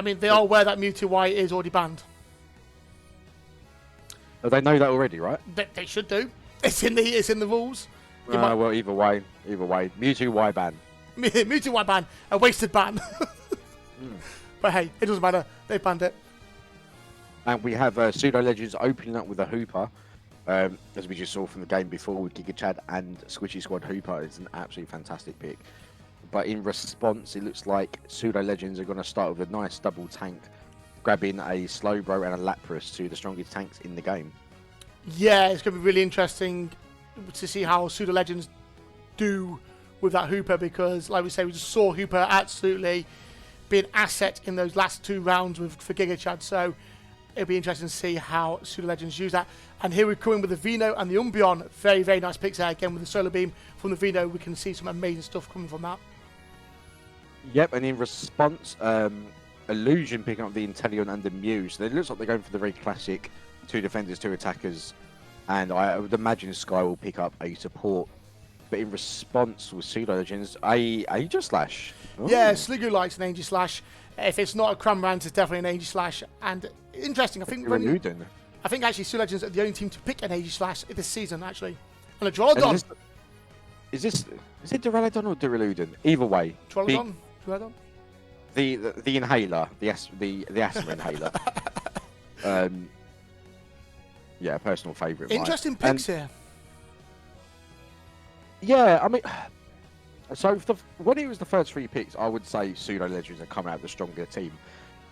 I mean, they are aware that Mewtwo Y is already banned. Oh, they know that already, right? They should do. It's in the rules. Well, either way, Mewtwo Y ban. Mewtwo Y ban, a wasted ban. But hey, it doesn't matter. They banned it. And we have Pseudo Legends opening up with a Hooper. As we just saw from the game before with Giga Chad and Squishy Squad. Hooper is an absolutely fantastic pick. But in response, it looks like Pseudo Legends are going to start with a nice double tank, grabbing a Slowbro and a Lapras, two of the strongest tanks in the game. Yeah, it's going to be really interesting to see how Pseudo Legends do with that Hooper, because, like we say, we just saw Hooper absolutely be an asset in those last 2 rounds for Giga Chad. So it'll be interesting to see how Pseudo Legends use that. And here we're coming with the Vino and the Umbreon. Very, very nice picks there. Again, with the Solar Beam from the Vino, we can see some amazing stuff coming from that. Yep, and in response, Illusion picking up the Inteleon and the Mew. So it looks like they're going for the very classic 2 defenders, 2 attackers. And I would imagine Sky will pick up a support. But in response with Pseudo Legends, Aegis Slash. Ooh. Yeah, Sliggoo likes an Aegis Slash. If it's not a Cramorant, it's definitely an Aegis Slash. And interesting, I think actually Pseudo Legends are the only team to pick an Aegis Slash this season, actually. And a Duraludon. Is it Duraludon or Duraludon? Either way. Duraludon? The inhaler, the asthma inhaler. Yeah, personal favourite. Interesting picks here. Yeah, I mean, so when it was the first 3 picks, I would say Pseudo Legends are coming out the stronger team.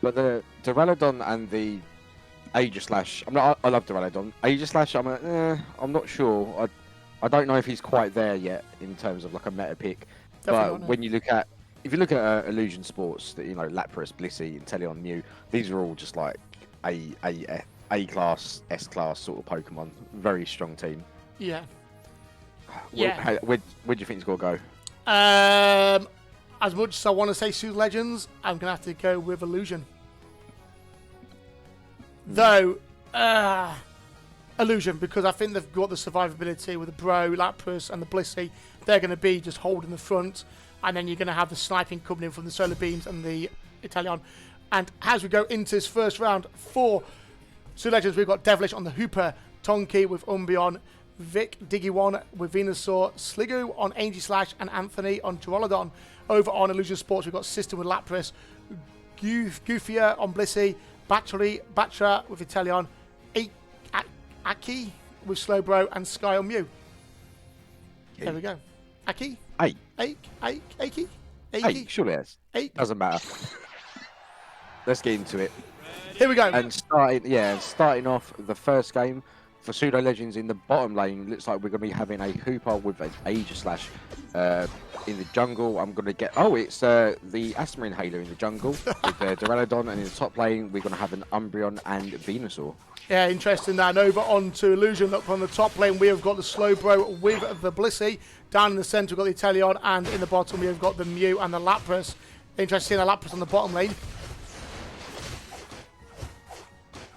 But the Duraludon and the Aegis Slash, I love Duraludon. Aegis Slash, I'm not sure. I don't know if he's quite there yet in terms of like a meta pick. Definitely. But when you look at, if you look at Illusion Sports, that Lapras, Blissey, Inteleon, Mew, these are all just like A class, S class sort of Pokemon. Very strong team. Yeah. Where do you think it's going to go? As much as I want to say Pseudo Legends, I'm going to have to go with Illusion. Though, Illusion, because I think they've got the survivability with the Bro, Lapras, and the Blissey. They're going to be just holding the front, and then you're going to have the sniping coming in from the Solar Beams and the Inteleon. And as we go into this first round for Pseudo Legends, we've got Devilish on the Hooper, Tonki with Umbreon, Vic Diggy1 with Venusaur, Sliggoo on Aegis Slash, and Anthony on Duraludon. Over on Illusion Sports, we've got System with Lapras, Goofia on Blissey, Batra with Inteleon, Aki with Slowbro, and Sky on Mew. Okay. There we go. Aki? Aki? Surely it is. Doesn't matter. Let's get into it. Here we go. And starting off the first game for Pseudo Legends in the bottom lane, looks like we're going to be having a Hooper with an Aegis Slash in the jungle. I'm going to get... Oh, it's the Asthma Inhaler in the jungle with Duraludon, and in the top lane, we're going to have an Umbreon and Venusaur. Yeah, interesting that. And over onto Illusion. Up on the top lane, we have got the Slowbro with the Blissey. Down in the centre, we've got the Inteleon, and in the bottom, we have got the Mew and the Lapras. Interesting seeing the Lapras on the bottom lane.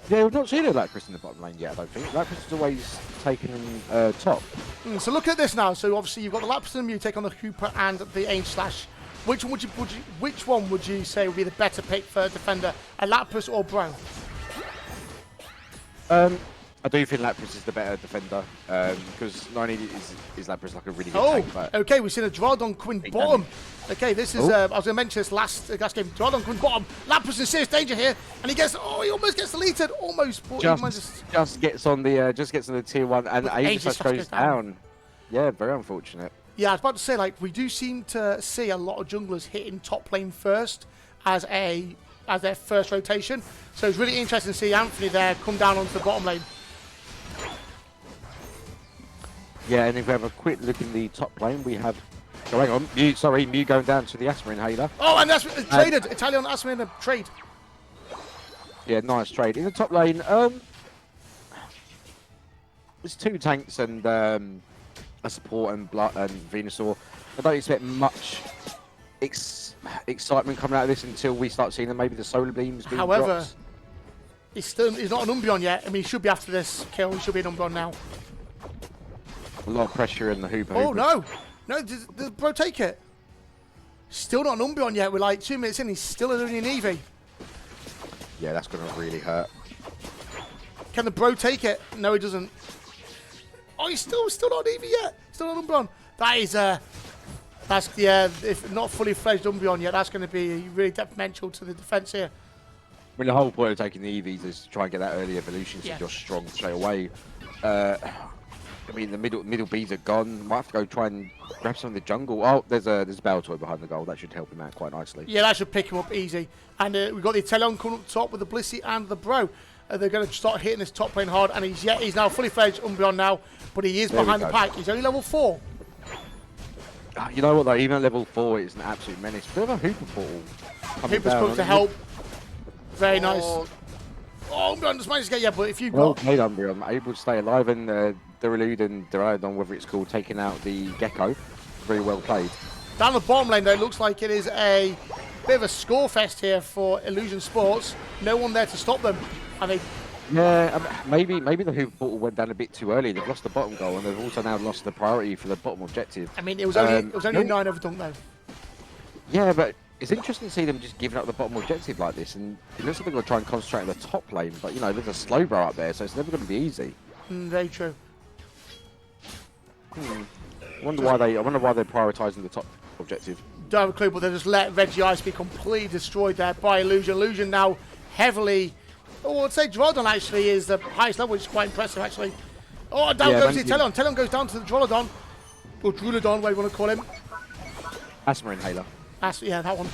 Yeah, we've not seen a Lapras in the bottom lane yet, I don't think. Lapras is always taken top. So look at this now. So obviously you've got the Lapras and the Mew take on the Hooper and the Aegis Slash. Which one would you say would be the better pick for a defender, a Lapras or Bro? I do think Lapras is the better defender, because not only is Lapras like a really good tank, but... Okay, we've seen a Duraludon Quinn bottom. Okay, this is, I was going to mention this last game, Duraludon Quinn bottom. Lapras in serious danger here, and he almost gets deleted, almost. Just gets on the tier 1, and Aegis goes down. Yeah, very unfortunate. Yeah, I was about to say, like, we do seem to see a lot of junglers hitting top lane first as their first rotation. So it's really interesting to see Anthony there come down onto the bottom lane. Yeah, and if we have a quick look in the top lane, we have... Oh, hang on. Mew going down to the Asthma Inhaler. Oh, and that's traded. Italian Asthma Inhaler trade. Yeah, nice trade. In the top lane, there's 2 tanks and a support and Venusaur. I don't expect much excitement coming out of this until we start seeing maybe the Solar Beams being dropped. He's not an Umbreon yet. I mean, he should be after this kill. He should be an Umbreon now. A lot of pressure in the Hooper. Oh, no. No, does Bro take it? Still not an Umbreon yet. We're like 2 minutes in. He's still doing an Eevee. Yeah, that's going to really hurt. Can the bro take it? No, he doesn't. Oh, he's still not Eevee yet. Still not Umbreon. That is that's yeah. If not fully fledged Umbreon yet, that's going to be really detrimental to the defense here. I mean, the whole point of taking the EVs is to try and get that early evolution so you're strong straight away. I mean, the middle Bs are gone. Might have to go try and grab some of the jungle. Oh, there's a Baltoy behind the goal. That should help him out quite nicely. Yeah, that should pick him up easy. And we've got the Italian coming up top with the Blissey and the Bro. They're going to start hitting this top lane hard. And he's now fully fledged Umbreon now, but he is behind the pack. He's only level 4. You know what though? Even at level 4, it's an absolute menace. Bit of a Hooper portal. Hooper's coming to help. Very nice. Oh, Umbreon just managed to get but if you well got played, Umbreon, able to stay alive, and Duralud and Duraludon, whatever it's called, taking out the Gecko. Very well played. Down the bottom lane, though, it looks like it is a bit of a score fest here for Illusion Sports. No one there to stop them. I think. Yeah, maybe the Hooper portal went down a bit too early. They've lost the bottom goal, and they've also now lost the priority for the bottom objective. I mean, it was only a 9 over dunk, though. Yeah, but it's interesting to see them just giving up the bottom objective like this, and it looks like they're going to try and concentrate on the top lane. But you know, there's a slow bro up there, so it's never going to be easy. Very true. I wonder why they're prioritising the top objective. Don't have a clue, but they just let Reggie Ice be completely destroyed there by Illusion. Illusion now heavily. Oh, I'd say Drollodon actually is the highest level, which is quite impressive actually. Oh, down goes the Teleon. Teleon goes down to the Drollodon. Or Drollodon, whatever you want to call him. Asthma inhaler. Yeah, that one.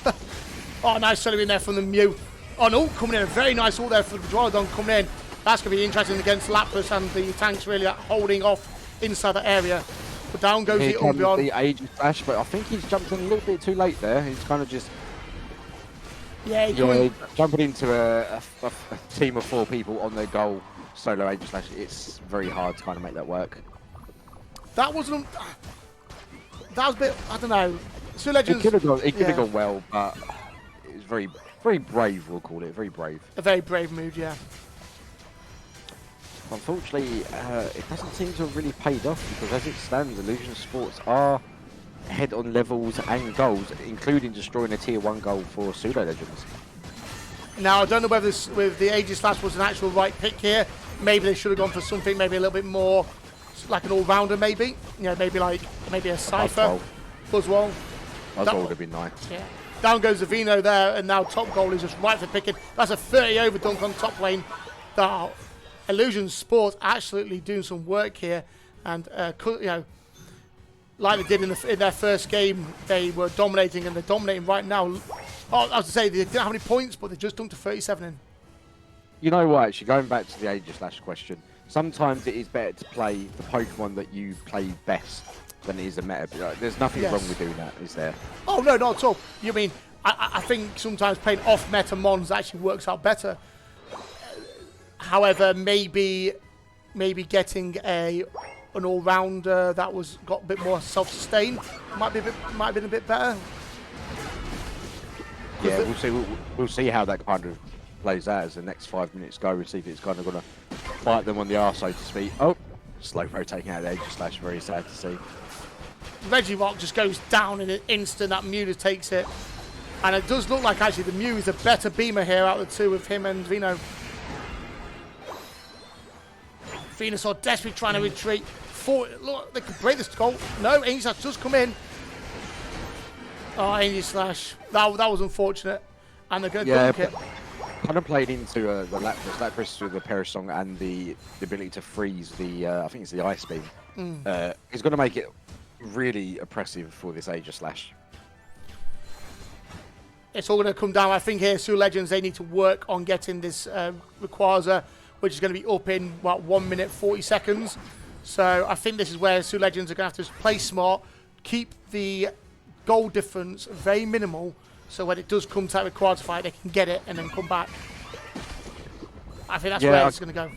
Oh, nice solo in there from the Mew. Oh, no, coming in. A very nice ult there for the Drollodon coming in. That's going to be interesting against Lapras and the tanks really holding off inside that area. But down goes the Umbreon. The Aegis Flash, but I think he's jumped in a little bit too late there. He's kind of just... jumping into a team of 4 people on their goal solo Aegis Flash. It's very hard to kind of make that work. That wasn't... That was a bit... I don't know. Pseudo Legends... It could have gone well, but it was very, very brave, we'll call it. Very brave. A very brave move, yeah. Unfortunately, it doesn't seem to have really paid off, because as it stands, Illusion Sports are ahead on levels and goals, including destroying a tier 1 goal for Pseudo Legends. Now, I don't know whether this, with the Aegis Flash was an actual right pick here. Maybe they should have gone for something maybe a little bit more like an all-rounder, maybe. You know, maybe a Cypher. Buzzwole. Buzzwole would have been nice. Yeah. Down goes the Vino there, and now top goal is just right for picking. That's a 30 over dunk on top lane. The Illusion Sports absolutely doing some work here, and you know, like they did in their first game, they were dominating, and they're dominating right now. Oh, I was to say they didn't have any points, but they just dunked to 37 in. You know what? Actually, going back to the Aegis Flash question, sometimes it is better to play the Pokemon that you play best than it is a meta. There's nothing wrong with doing that, is there? Oh no, not at all. You mean I think sometimes playing off meta mons actually works out better. However, maybe getting an all-rounder that got a bit more self-sustained might have been a bit better. Yeah, we'll see how that kind of plays out as the next 5 minutes go. We'll see if it's kind of going to bite them on the arse, so to speak. Oh, Slowbro taking out the Aegis Flash. Very sad to see. Regirock just goes down in an instant. That Mew just takes it, and it does look like actually the Mew is a better beamer here out of the two with him and Vino. Venusaur desperately trying to retreat. Look, they could break this goal. No, Aegis Slash does come in. Oh, Aegis Slash. That was unfortunate. And they're going to dunk it. Kind of played into the Lapras with the Perish Song and the ability to freeze the, I think it's the Ice Beam. It's going to make it really oppressive for this Aegis Slash. It's all going to come down. I think here, Pseudo Legends, they need to work on getting this Rayquaza, which is going to be up in, 1 minute 40 seconds. So I think this is where Pseudo Legends are going to have to play smart, keep the goal difference very minimal, so when it does come to that Rayquaza fight, they can get it and then come back. I think that's where it's going to go.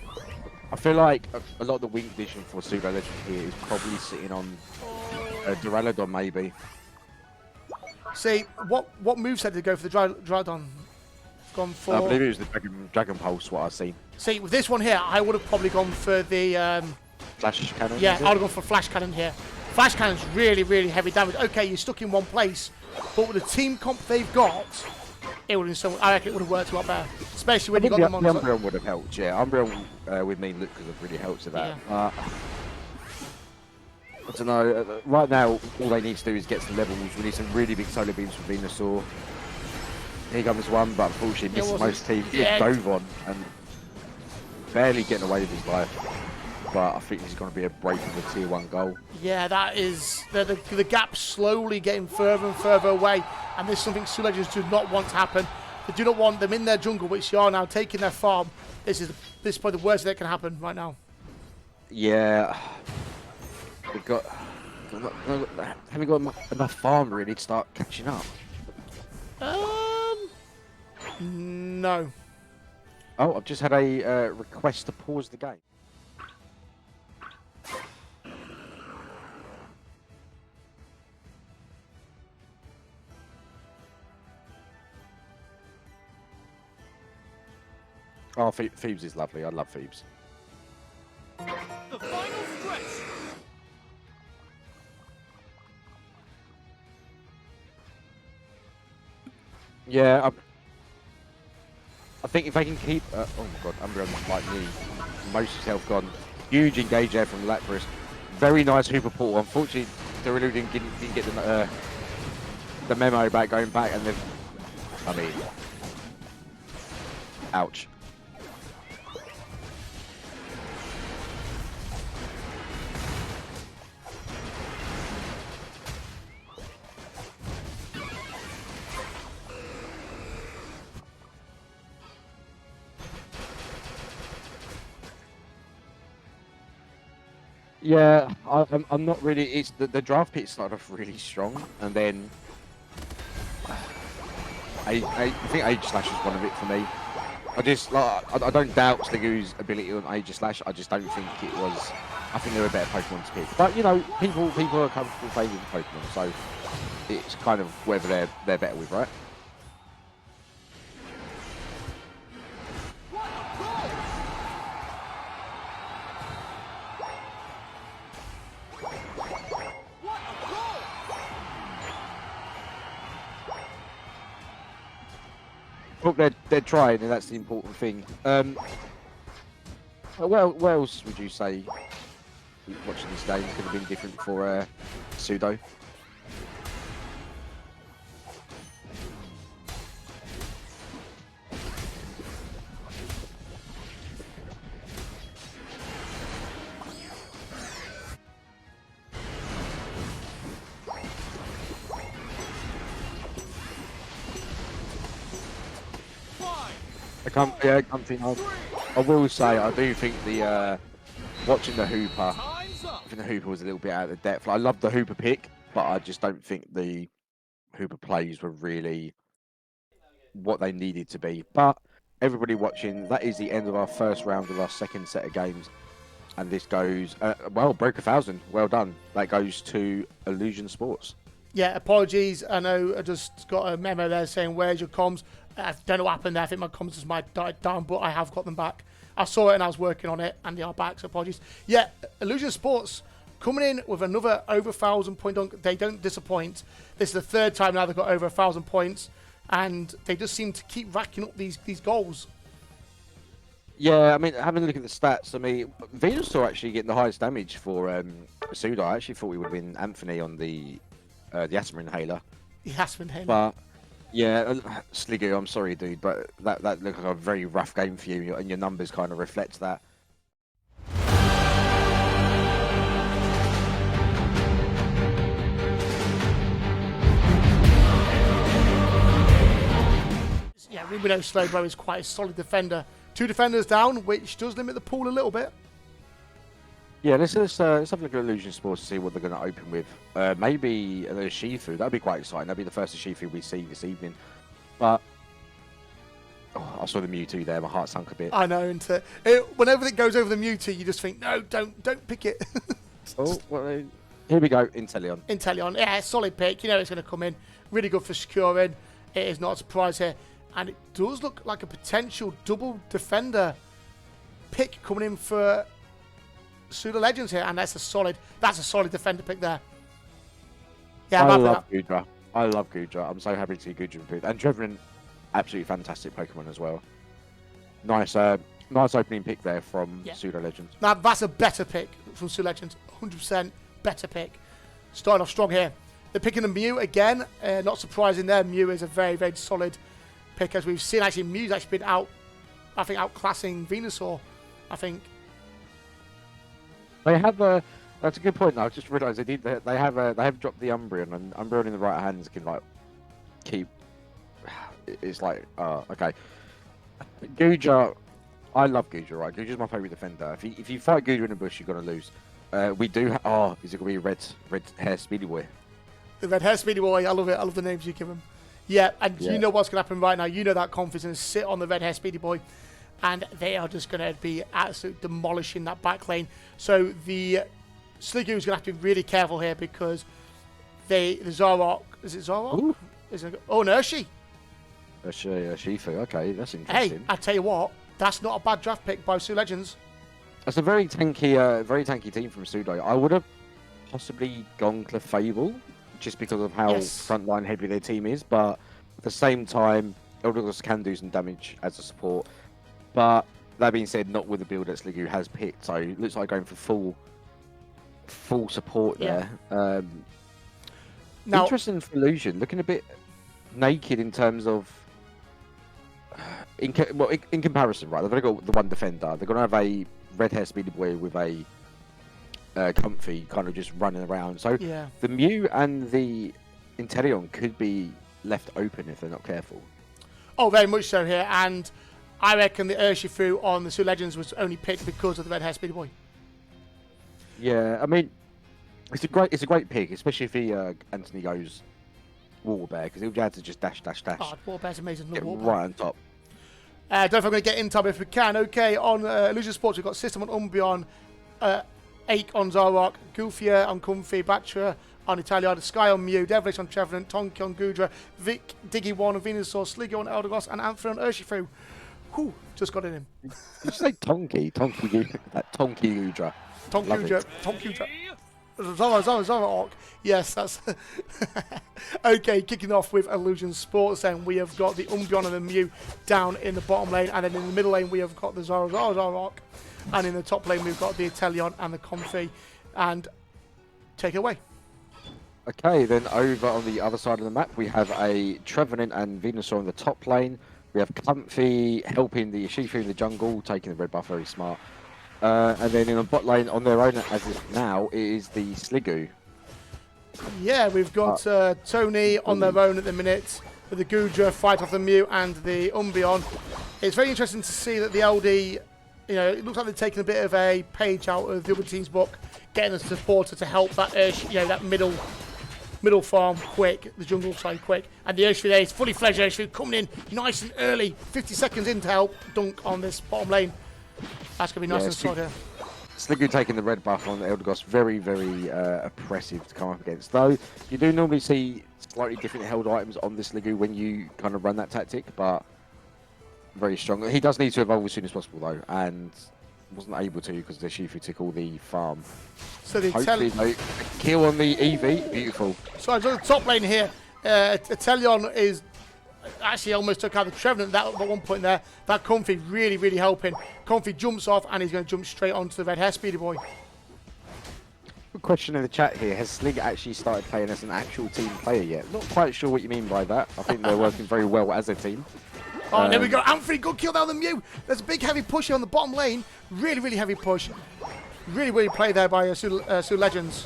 I feel like a lot of the weak vision for Pseudo Legends here is probably sitting on Duraludon, maybe. See, what moveset did they go for the Duraludon? Gone for... I believe it was the Dragon Pulse, what I've seen. See, with this one here, I would have probably gone for the... Flash Cannon? Yeah, I would have gone for Flash Cannon here. Flash Cannon's really, really heavy damage. Okay, you're stuck in one place, but with the team comp they've got, I reckon it would have worked a lot better. especially when I you got think them the on. Umbreon would have helped. Yeah, Umbreon with me and Luke could have really helped with that. Yeah. I don't know. Right now, all they need to do is get some levels. We need some really big solar beams from Venusaur. Here comes one, but unfortunately misses most teams. He dove on and barely getting away with his life. But I think he's going to be a break of the tier 1 goal. Yeah, that is the gap slowly getting further and further away, and this is something Pseudo Legends do not want to happen. They do not want them in their jungle, which they are now taking their farm. This is probably the worst that can happen right now. Yeah, we've got haven't got enough farm really to start catching up. No. Oh, I've just had a request to pause the game. Oh, Phoebes is lovely. I love Phoebes. The final stretch. Yeah, I think if they can keep... oh my god, Umbreon like me. Most of his health gone. Huge engage there from Lapras. Very nice Hooper portal. Unfortunately, Derilu didn't get the memo about going back, and then... I mean... Ouch. Yeah, I'm not really. It's the draft pick started off really strong, and then I think Aegislash is one of it for me. I don't doubt Sligoo's ability on Aegislash. I just don't think it was. I think there were better Pokemon to pick. But you know, people are comfortable playing with Pokemon, so it's kind of whether they're better with, right? Well, they're trying, and that's the important thing. Well, what else would you say watching this game could have been different for Pseudo? I will say, I do think the watching the Hooper, I think the Hooper was a little bit out of depth. I love the Hooper pick, but I just don't think the Hooper plays were really what they needed to be. But everybody watching, that is the end of our first round of our second set of games. And this goes, well, broke 1,000. Well done. That goes to Illusion Sports. Yeah, apologies. I know I just got a memo there saying, where's your comms? I don't know what happened there. I think my comms just might died down, but I have got them back. I saw it and I was working on it, and they are back, so apologies. Yeah, Illusion Sports coming in with another over 1,000 point dunk. They don't disappoint. This is the third time now they've got over 1,000 points, and they just seem to keep racking up these goals. Yeah, I mean, having a look at the stats, I mean, Venusaur actually getting the highest damage for Pseudo. I actually thought we would have been Anthony on the Asthma Inhaler. The Asthma Inhaler. But, yeah, Sligoo, I'm sorry, dude, but that looked like a very rough game for you, and your numbers kind of reflect that. Yeah, we know Slowbro is quite a solid defender. 2 defenders down, which does limit the pool a little bit. Yeah, let's have a look at Illusion Sports to see what they're going to open with. Maybe a Shifu. That'd be quite exciting. That'd be the first Shifu we see this evening. But I saw the Mewtwo there. My heart sunk a bit. I know. And whenever it goes over the Mewtwo, you just think, no, don't pick it. Oh, well, here we go. Inteleon. Inteleon. Yeah, solid pick. You know it's going to come in. Really good for securing. It is not a surprise here. And it does look like a potential double defender pick coming in for Pseudo Legends here, and that's a solid defender pick there. Yeah, I love Goodra. I love Goodra. I'm so happy to see Goodra improved. And Trevenant, absolutely fantastic Pokemon as well. Nice, nice opening pick there from Pseudo Legends. Now, that's a better pick from Pseudo Legends. 100% better pick. Starting off strong here. They're picking a Mew again. Not surprising there. Mew is a very, very solid pick, as we've seen. Actually, Mew's actually been outclassing Venusaur, I think. They have a. That's a good point. I just realised they have dropped the Umbreon, and Umbreon in the right hands can like keep. It's like okay. Guja, I love Guja. Right, Guja's my favourite defender. If you fight Guja in the bush, you're gonna lose. We do. Is it gonna be red hair speedy boy? The red hair speedy boy. I love it. I love the names you give him. Yeah, and you know what's gonna happen right now. You know that Comfy is gonna sit on the red hair speedy boy, and they are just gonna be absolutely demolishing that back lane. So the Sliggoo is going to have to be really careful here, because the Zoroark... Is it Zoroark? Ooh. Is it, an Urshi. Shifu. Okay, that's interesting. Hey, I tell you what, that's not a bad draft pick by Pseudo Legends. That's a very tanky team from Pseudo. I would have possibly gone Clefable, just because of how frontline heavy their team is, but at the same time, Eldegoss can do some damage as a support. But that being said, not with the build that Sliggoo has picked, so it looks like going for full support there. Now, interesting for Illusion, looking a bit naked in terms of in comparison, right? They've only got the one defender. They're going to have a red hair speedy boy with a Comfy kind of just running around. So the Mew and the Inteleon could be left open if they're not careful. Oh, very much so here, and I reckon the Urshifu on the Pseudo Legends was only picked because of the red hair speedy boy. Yeah, I mean, it's a great pick, especially if Anthony goes Water Bear, because he'll be able to just dash. Oh, Water Bear's amazing. Get right on top. Don't know if I'm going to get in time if we can. Okay, on Illusion Sports, we've got System on Umbreon, Ake on Zoroark, Goofia on Comfy, Batra on Italian, Sky on Mew, Devilish on Trevenant, Tonki on Gudra, Vic, Diggy1 on Venusaur, Sliggoo on Eldegoss, and Anthony on Urshifu. Whew, just got it in. Did you say Tonki? Tonki Gudra. Tonki Zoroark. Yes, that's... Okay, kicking off with Illusion Sports, then we have got the Umbreon and the Mew down in the bottom lane, and then in the middle lane we have got the Zoroark, and in the top lane we've got the Italian and the Comfy. And take it away. Okay, then over on the other side of the map we have a Trevenant and Venusaur in the top lane. We have Comfy helping the Shifu in the jungle, taking the red buff, very smart. And then in the bot lane on their own, as of now, it is the Sliggoo. Yeah, we've got Tony on their own at the minute with the Gudra fight off the Mew and the Umbreon. It's very interesting to see that the LD, it looks like they're taking a bit of a page out of the other team's book, getting a supporter to help that that middle farm quick, the jungle side quick, and the Urshifu there is fully fledged Urshifu coming in nice and early, 50 seconds in to help dunk on this bottom lane. That's going to be nice and solid here. Sliggoo taking the red buff on the Eldegoss, very, very oppressive to come up against. Though, you do normally see slightly different held items on this Sliggoo when you kind of run that tactic, but very strong. He does need to evolve as soon as possible, though, and wasn't able to because the Shifu took all the farm. So the kill on the EV, beautiful. So the top lane here, Italian is actually almost took out the Trevenant at one point there. That Comfy really, really helping. Comfy jumps off and he's going to jump straight onto the red hair speedy boy. Good question in the chat here. Has Slig actually started playing as an actual team player yet? Not quite sure what you mean by that. I think they're working very well as a team. Oh, there we go. Anthony, good kill down the Mew. There's a big heavy push on the bottom lane. Really, really heavy push. Really, really play there by Pseudo Legends.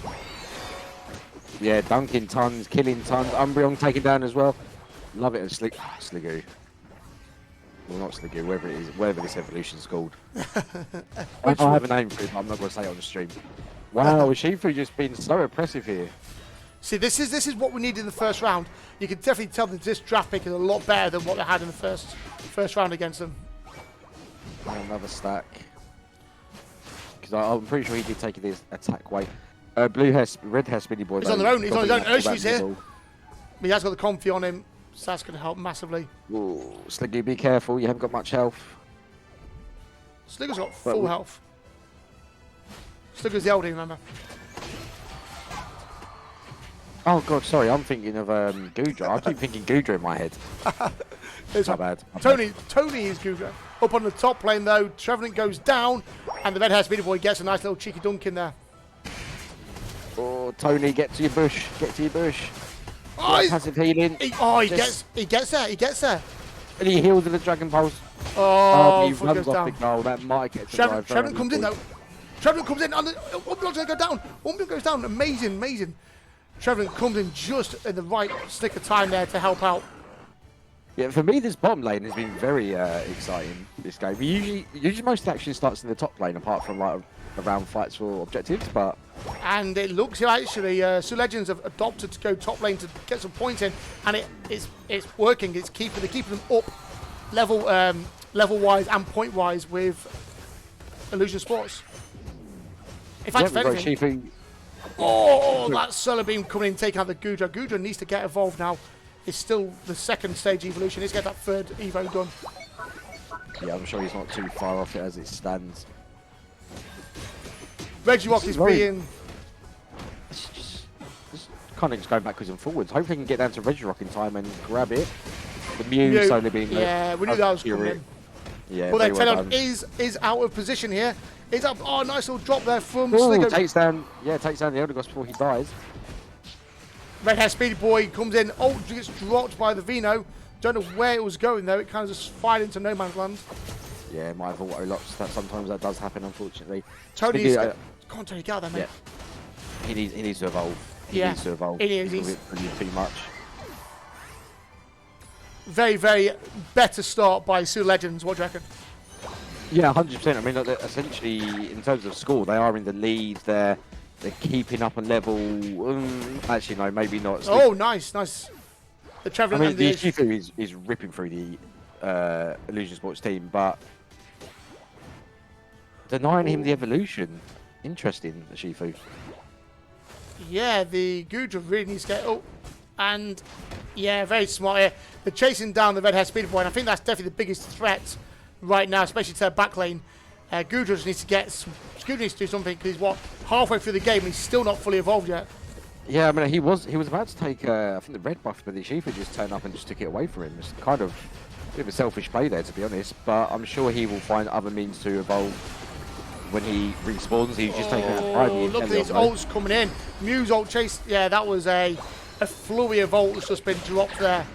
Yeah, dunking tons, killing tons. Umbreon taken down as well. Love it as Sliggoo. Well, not Sliggoo, whatever it is, whatever this evolution's called. I have a name for it, but I'm not going to say it on the stream. Wow, Shifu just been so oppressive here. See, this is what we need in the first round. You can definitely tell that this draft pick is a lot better than what they had in the first round against them. Another stack. Because I'm pretty sure he did take this attack way. Red hair speedy boy. He's on their own. He's on his own. Urshifu's here. He has got the Comfy on him, so that's going to help massively. Ooh, Sliggoo, be careful. You haven't got much health. Sliggoo's got full health. Sliggoo's the oldie, remember? Oh god, sorry, I'm thinking of Gudra. I keep thinking Gudra in my head. It's not bad. Tony is Gudra. Up on the top lane, though, Trevenant goes down, and the red hair speeder boy gets a nice little cheeky dunk in there. Oh, Tony, get to your bush. Get to your bush. Oh, Passive healing. he gets there. And he heals with the Dragon Pulse. Oh, he fuck, runs goes off down. the goal. That might get to Trevenant comes in, though. Trevenant comes in, and Umbreon's going to go down. Umbreon goes down. Amazing. Trevenant comes in just in the right slick of time there to help out. Yeah, for me, this bottom lane has been very exciting, this game. Usually most of the action starts in the top lane, apart from like around fights for objectives, but... And it looks actually, Pseudo Legends have adopted to go top lane to get some points in, and it's working. They're keeping them up level-wise and point-wise with Illusion Sports. In fact, if anything... that Solar Beam coming in, taking out the Gudra. Gudra needs to get evolved now. It's still the second stage evolution. Let's get that third Evo done. Yeah, I'm sure he's not too far off it as it stands. Regirock is being... Just kind of just going backwards and forwards. Hopefully he can get down to Regirock in time and grab it. The Mew Solar Beam. Yeah, we knew that was coming in. Yeah, well, Telion is out of position here. He's up. Oh, nice little drop there from Sligo. Takes down the Eldegoss before he dies. Red Hair Speedy Boy comes in. Oh, gets dropped by the Vino. Don't know where it was going though. It kind of just fired into no man's land. Yeah, my auto locks. Sometimes that does happen, unfortunately. Tony, come on, Tony, get out there, mate. Yeah. He needs to evolve. He needs to evolve. He's too much. Very, very better start by Pseudo Legends. What do you reckon? Yeah, 100%. I mean, essentially, in terms of score, they are in the lead. They're keeping up a level. Actually, no, maybe not. Oh, nice. The Traveller. I mean, the Shifu is ripping through the Illusion Sports team, but denying him the evolution. Interesting, the Shifu. Yeah, the Gudra really needs to get... Oh, and... Yeah, very smart here. They're chasing down the red hair speeder boy, and I think that's definitely the biggest threat right now, especially to their back lane. Gudra just needs to Gudra needs to do something, because he's, halfway through the game, and he's still not fully evolved yet. Yeah, I mean, he was about to take, I think, the red buff, but the Shifu just turned up and just took it away from him. It's kind of a bit of a selfish play there, to be honest, but I'm sure he will find other means to evolve when he respawns. He's just taking out pride. Look at these ults coming in. Mew's ult chase. Yeah, that was a flurry of ult that's just been dropped there.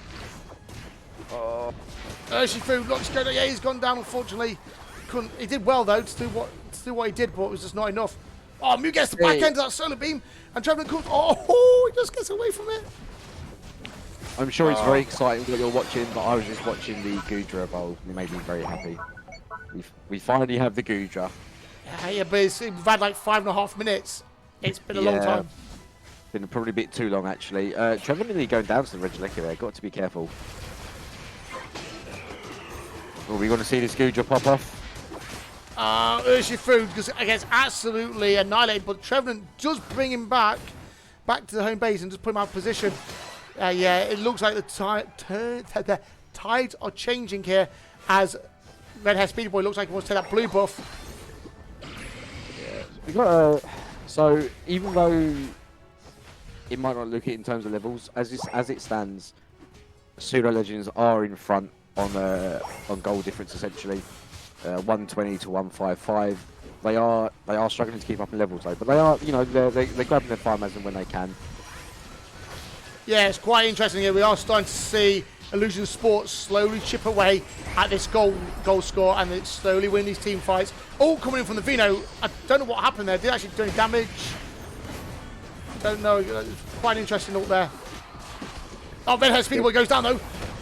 Urshifu looks good. Yeah, he's gone down, unfortunately. He did well, though, to do what he did, but it was just not enough. Oh, Mew gets the back end of that solar beam, and Trevor comes. Oh, he just gets away from it. I'm sure it's very exciting what you're watching, but I was just watching the Gudra evolve, and it made me very happy. We finally have the Gudra. Yeah, but we've had like 5.5 minutes. It's been a long time. Been probably a bit too long, actually. Trevor nearly going down to the Regieleki there. Got to be careful. Are we going to see this Gudra pop off? Urshifu gets absolutely annihilated, but Trevenant does bring him back to the home base and just put him out of position. Yeah, it looks like the tides are changing here as Red Hair Speedy Boy looks like he wants to take that blue buff. We got so even though it might not look it in terms of levels, as it stands, Pseudo Legends are in front on goal difference essentially, 120 to 155. They are struggling to keep up in levels though, but they are, you know, they're grabbing their farm as and when they can. Yeah, it's quite interesting here. We are starting to see Illusion Sports slowly chip away at this goal score, and it's slowly win these team fights. All coming in from the Vino. I don't know what happened there. Did it actually do any damage? Don't know. Quite an interesting ult there. Oh, Red Hair Speedboy goes down though,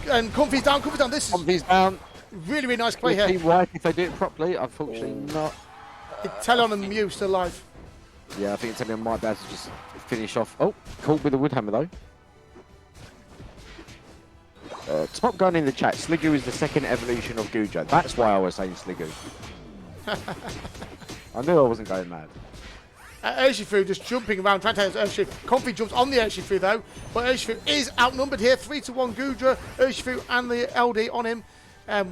and Comfy's down. This Comfy's down. Really, really nice play here. Team right if they do it properly. Unfortunately, not. Telion and Mew still alive. Yeah, I think Telion might be able to just finish off. Oh, caught with the Woodhammer though. Top gun in the chat. Sligo is the second evolution of Gudra. That's why I was saying Sligo. I knew I wasn't going mad. Urshifu just jumping around, trying to take Urshifu. Comfy jumps on the Urshifu though, but Urshifu is outnumbered here. 3-1 Gudra. Urshifu and the LD on him.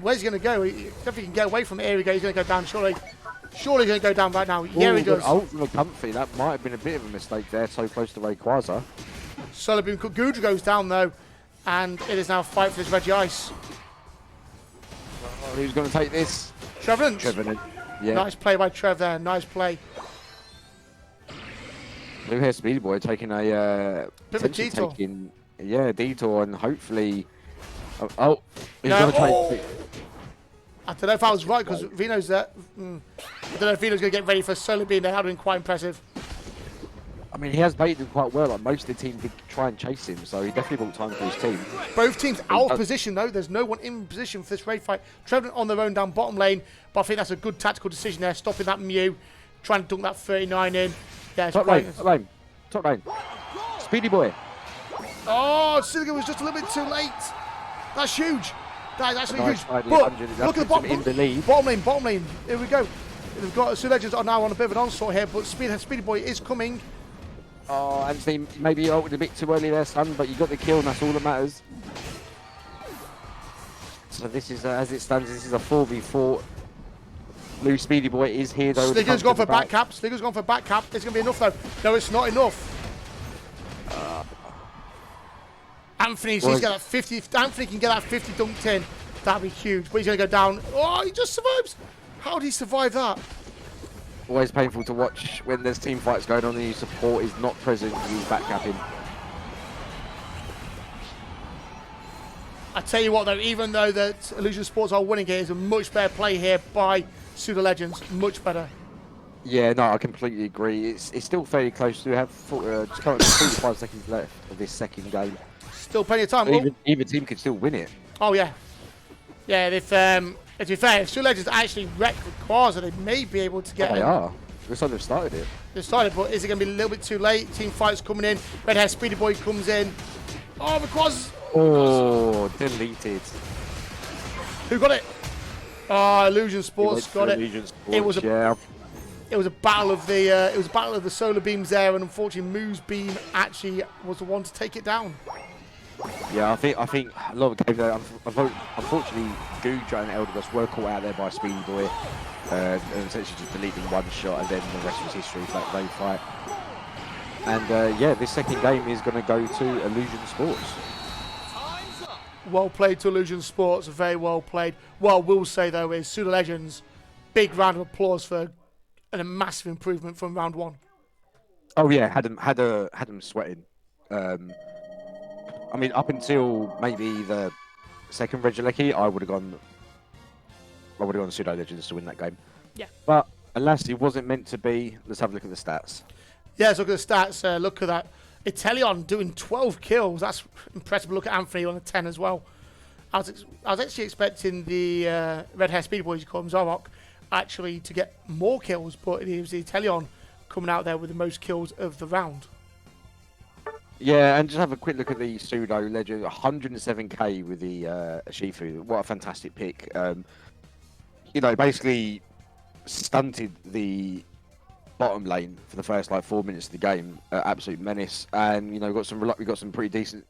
Where's he going to go? He definitely can get away from it. Here he goes. He's going to go down, surely. Surely going to go down right now. Yeah, he does. Ultimate Comfy. That might have been a bit of a mistake there, so close to Rayquaza. Solar Beam. Gudra goes down though. And it is now a fight for this Reggie Ice. Who's going to take this? Trevenant. Trevenant. Yeah. Nice play by Trev there. Nice play. Blue hair Speedy Boy taking a Bit of a potentially detour. detour, and hopefully. Oh, he's No, going to try. oh! I don't know if I was right because Vino's there. I don't know if Vino's going to get ready for a solo beam there. That would have been quite impressive. I mean, he has baited him quite well. Like most of the team did try and chase him, so he definitely bought time for his team. Both teams out of position though. There's no one in position for this raid fight. Trevenant on their own down bottom lane, but I think that's a good tactical decision there, stopping that Mew, trying to dunk that 39 in. Yeah, Top lane. Speedy Boy. Oh, Silica was just a little bit too late. That's huge. That is actually Nice huge. fight, But 100. look at the In the lead. bottom lane. Here we go. They've got Pseudo Legends are now on a bit of an onslaught here, but Speedy Boy is coming. Oh, Anthony, maybe you ulted a bit too early there, son, but you got the kill, and that's all that matters. So this is, as it stands, this is a 4v4. Blue Speedy Boy is here, though. Sligger's gone for back cap. Sligger's gone for back cap. It's going to be enough, though. No, it's not enough. Anthony can get that 50 dunked in. That'd be huge. But he's going to go down. Oh, he just survives. How did he survive that? Always painful to watch when there's team fights going on and your support is not present and he's backcapping. I tell you what, though, even though that Illusion Sports are winning here, it's a much better play here by Pseudo Legends. Much better. Yeah, no, I completely agree. It's still fairly close. We have just currently 45 seconds left of this second game. Still plenty of time. Either team could still win it. Oh, yeah. Yeah, if to be fair, if Pseudo Legends actually wreck with Quasar, they may be able to get They are. Looks like they've started it. They started, but is it going to be a little bit too late? Team fights coming in. Red Hair Speedy Boy comes in. Oh, the Quasar. Oh, deleted. Who got it? Oh, Illusion Sports got it. It was a battle of the solar beams there, and unfortunately, Moo's beam actually was the one to take it down. Yeah, I think a lot of games there. Unfortunately, Guja and Eldegoss were caught out there by Speedy Boy, and essentially just deleting one shot, and then the rest was history for that raid fight. And yeah, this second game is going to go to Illusion Sports. Well played to Illusion Sports, very well played. What I will say though is Pseudo Legends, big round of applause for a massive improvement from round one. Oh yeah, had them sweating. I mean, up until maybe the second Regilecki, I would have gone Pseudo Legends to win that game. Yeah. But alas, it wasn't meant to be. Let's have a look at the stats. Yeah, let's look at the stats. Look at that. Italion doing 12 kills. That's impressive. Look at Anthony on a 10 as well. I was actually expecting the Red Hair Speed Boys, you call him Zorok, actually to get more kills, but it was the Italion coming out there with the most kills of the round. Yeah, and just have a quick look at the Pseudo Legend, 107k with the Shifu. What a fantastic pick. You know, basically stunted the bottom lane for the first like 4 minutes of the game. Absolute menace, and you know we got some pretty decent